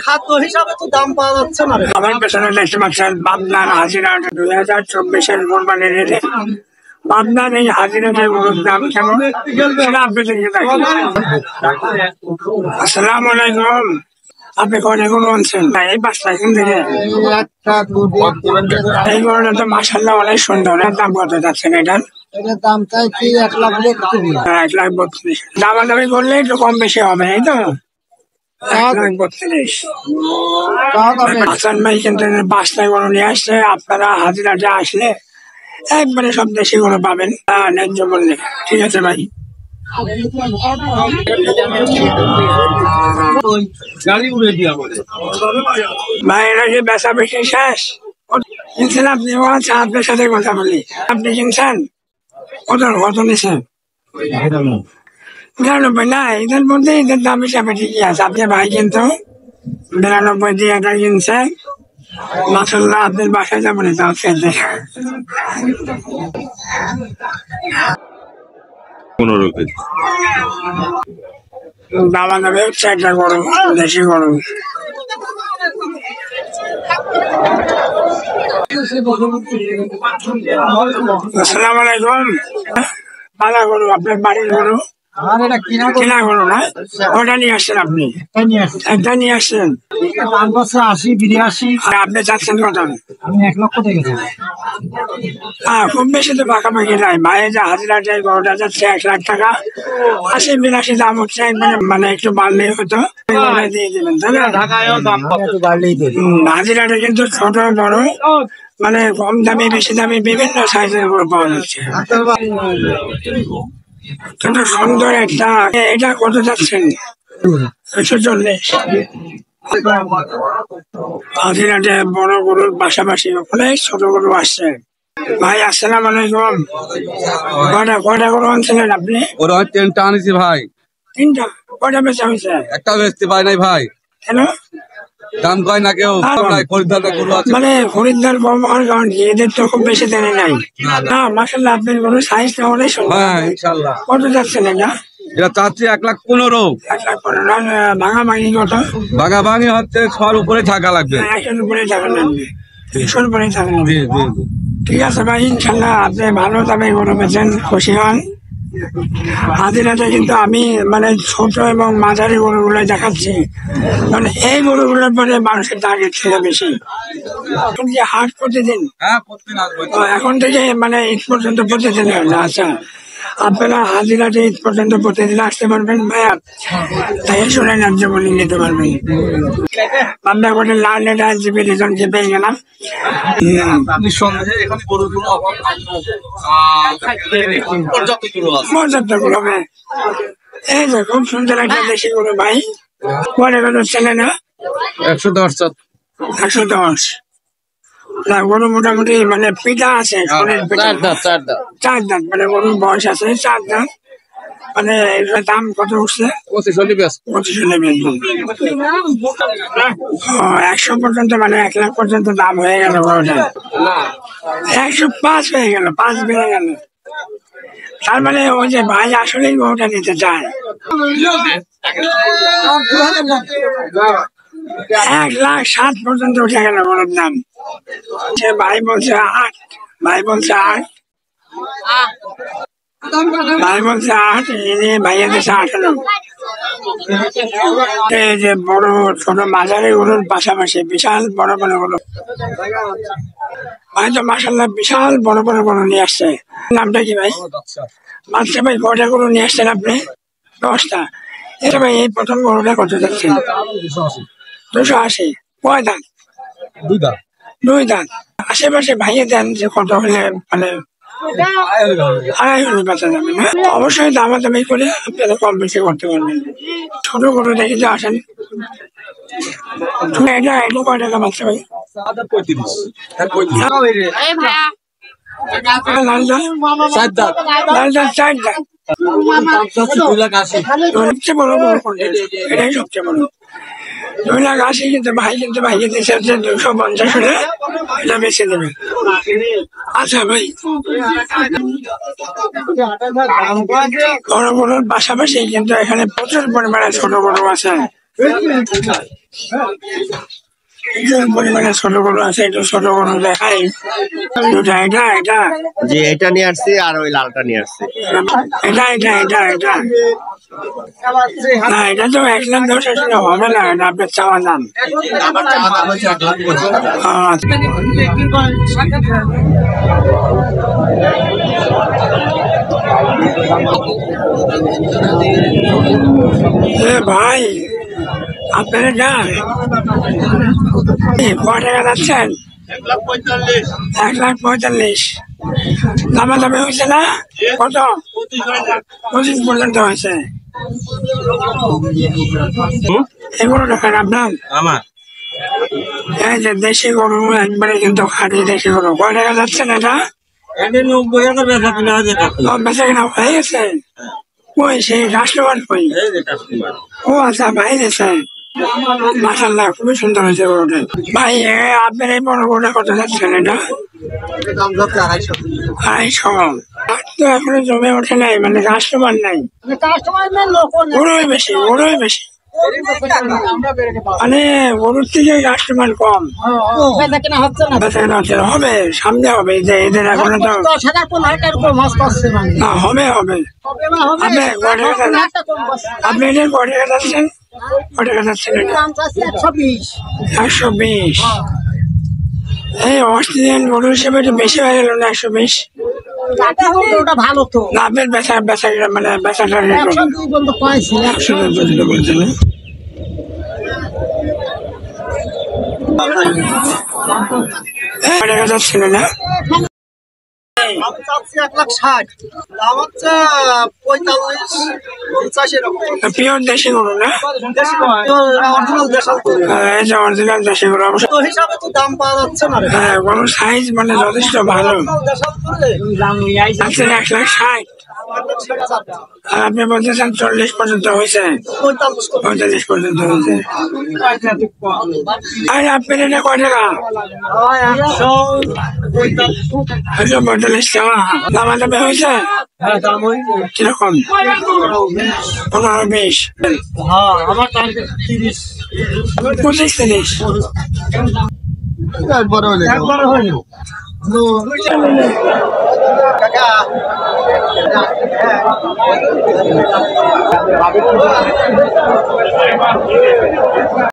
খাদ্য হিসাবে তো দাম পাওয়া যাচ্ছে না। আমার পেছনে দেখতে পাচ্ছেন পাবনার হাজিরা 2024-এর কোরবানির রেটে পাবনার এই হাজিরাটের গরুর দাম কেমন সেটা আপনি দেখে থাকেন। আসসালামু আলাইকুম। আপনি কনে গরু আনছেন? এই পাঁচটা এখান থেকে এই গরুটা তো মাশাআল্লাহ অনেক সুন্দর। দাম কত যাচ্ছেন এটার? দাম চাইছি 1,32,000। দামাদামি করলে একটু কম বেশি হবে, এই তো 1,32,000। হাসান ভাই কিন্তু পাঁচটা গরু নিয়ে আসছে। আপনারা হাজিরাটে আসলে একবারে সব দেশি গরু পাবেন ন্যায্য মূল্যে। ঠিক আছে ভাই। ভাই এটা কি বেচা বেশি শেষ? কিনছেন আপনি? আপনার সাথে কথা বলি। আপনি কিনছেন কত নিচ্ছেন? 92 না, এদের মধ্যে এদের দাম হিসাবে ঠিকই আছে। আপনার ভাই কিন্তু 92 দিয়ে এটা কিনছে। মাসাল্লাহ আপনার বাসায় যাবেন তাও খেতে। 15 কেজি দামা দামে হচ্ছে একটা গরু, দেশি গরু। আসসালামু আলাইকুম। পালা গরু, আপনার বাড়ির গরু? কিনা গরু না? ওটা নিয়ে আসছেন আপনি? একটা নিয়ে আসছেন। 80-82। আপনি চাচ্ছেন কত? আমি 1 লক্ষ থেকে খুব বেশি তো পাকাপাকি নাই। ভাইয়ের যে হাজিরা যায় গরুটা যাচ্ছে 1 লাখ টাকা। 80-82 দাম হচ্ছে। মানে একটু বাড়লেই হতো, দিয়ে দেবেন তাই না? হাজিরাটা কিন্তু ছোট বড় মানে কম দামি বেশি দামি বিভিন্ন সাইজের গরু পাওয়া যাচ্ছে। কিন্তু সুন্দর একটা। এটা কত যাচ্ছেন? 140। হাজিরাটে বড় গরুর পাশাপাশি অনেক ছোট গরু আসছে। ভাই আসসালামু আলাইকুম। কয়টা গরু আনছিলেন আপনি? ওরা 3টা আনিছি ভাই। 3টা? কয়টা বেচা হয়েছে? একটা বেচতে পাই নাই ভাই। কেন? দাম কয় না কেউ। মানে খরিদ্দার কম হওয়ার কারণ কি? এদের তো খুব বেশি দেনে নাই না। মাশাআল্লাহ আপনার গরুর সাইজটা অনেক সুন্দর। হ্যাঁ ইনশাআল্লাহ। কত যাচ্ছেন এটা? এটা চাচ্ছি 1,15,000। 1,15,000। ভাঙাভাঙি কত? ভাঙাভাঙি হচ্ছে 100 উপরে থাকা লাগবে। 100 উপরে থাকা লাগবে। 100 উপরে থাকা লাগবে। ঠিক আছে ভাই, ইনশাল্লাহ আপনি ভালো দামে গরু বেচেন, খুশি হন। হাজিরাতে কিন্তু আমি মানে ছোট এবং মাঝারি গরুগুলো দেখাচ্ছি, মানে এই গরুগুলোর পরে মানুষের টার্গেট ছিল বেশি। এখন যে হাট প্রতিদিন? এখন থেকে মানে ঈদ পর্যন্ত প্রতিদিন হয় না? আচ্ছা, আপনারা হাজিরাতে ঈদ পর্যন্ত প্রতিদিন আসতে পারবেন ভাইয়া, তাই শুনে ন্যায্য মূল্যে নিতে পারবেন। আমরা গোটে লাল নেটা জিপে রিজনকে পেয়ে গেলাম। পর্যাপ্তগুলো হবে। এই যে খুব সুন্দর একটা দেশি গরু ভাই। পরে কত ছেলে না? 110। 110 না, গরু মোটামুটি মানে পিঠা আছে। 4 দাঁত মানে গরুর বয়স আছে 4 দাঁত। মানে দাম কত উঠছে? 100 পর্যন্ত, মানে 1 লাখ পর্যন্ত দাম হয়ে গেল গরুটা। 105 হয়ে গেল, 5 বেড়ে গেল। তার মানে ওই যে ভাই আসলেই গরুটা নিতে চায়। 1,07,000 পর্যন্ত উঠে গেল গরুর দাম। সে ভাই বলছে 8। ভাই বলছে 8। ভাইয়া দেশে 18। এই যে বড় ছোট মাঝারি গরুর পাশাপাশি বিশাল বড় বড় গরু। ভাই তো মাশাআল্লাহ বিশাল বড় বড় গরু নিয়ে আসছে। নামটা কি ভাই? বাচ্চা ভাই। কয়টা গরু নিয়ে আসছেন আপনি? 10টা। এটা ভাই এই প্রথম গরুটা কত যাচ্ছে? 280। কয় দাঁত? 2 দাঁত। আশেপাশে ভাইয়ে দেন যে কত হলে মানে 2.5 হলে বেচা যাবে না? অবশ্যই দামাদামি করে আপনারা কম বেশি করতে পারবেন। ছোট গরু দেখে যে আসেন। এটা কয় টাকা বাচ্চা ভাই? 35। লাল দাঁত 4 দাঁত। সবচেয়ে বড় গরু কোনটা? এটাই সবচেয়ে বড়। 2,80,000 কিন্তু ভাই দিচ্ছে হচ্ছে 250 হলে এটা বেছে দেবে। আচ্ছা ভাই, বড় গরুর পাশাপাশি কিন্তু এখানে প্রচুর পরিমাণে ছোট গরু আছে। প্রচুর পরিমাণে ছোট গরু আছে, একটু ছোট গরু দেখাই। এটা জি, এটা নিয়ে আসছি আর ওই লালটা নিয়ে আসছি। এটা না, এটা তো 1,10,000 আসলে হবে না, এটা আপনার চাওয়া দাম। ভাই আপনারা যান কয় টাকা যাচ্ছেন? 1,45,000। দামাদামি হয়েছে না? কত? 25 পর্যন্ত হয়েছে। এগুলো দেখেন আপনার আমার এই যে দেশি গরু, একবারে কিন্তু খাঁটি দেশি গরু। কয় টাকা যাচ্ছেন এটা? 90,000 বেচা কিনা হয়ে গেছে। ওই সেই কাস্টমার কই? ও আচ্ছা, ভাই দিয়েছে। মাশাআল্লাহ, খুবই সুন্দর হয়েছে গরুটা। ভাই আপনার এই বড় গরুটা কত যাচ্ছেন? এটা 250। তো এখনো জমে ওঠে নাই, মানে কাস্টমার নাই, গরুই বেশি। মানে গরুর থেকে কাস্টমার কম, বেচা কেনা হচ্ছে না। হবে, সামনে হবে, যে এদের এখনো তো হবে। আপনি এদের কয় টাকা যাচ্ছেন? 120। এই অস্ট্রেলিয়ান গরু হিসেবে একটু বেশি হয়ে গেল না? 120 ভালো তো না? আপনার বেচা মানে বেচাটা 102 বলছেন। টাকা যাচ্ছিল না? আমি চাচ্ছি 1,60,000, দাম হচ্ছে 45-50 এরকম। পিওর দেশি গরু না? অরিজিনাল দেশাল গরু। এই যে অরিজিনাল দেশি গরু, অবশ্য তো হিসাবে তো দাম পাওয়া যাচ্ছে না রে। হ্যাঁ, গরুর সাইজ মানে যথেষ্ট ভালো। দেশাল করলে আচ্ছা, 1,60,000। আর আপনি বলতেছেন 40 পর্যন্ত হয়েছে? 45 পর্যন্ত হয়েছে। আর আপনার এটা কয় টাকা? 145 টাকা। দামাদামি হয়েছে? কিরকম? 15-20? আমার টার্গেট 30। 25-30? একবারে হইলো কাকা।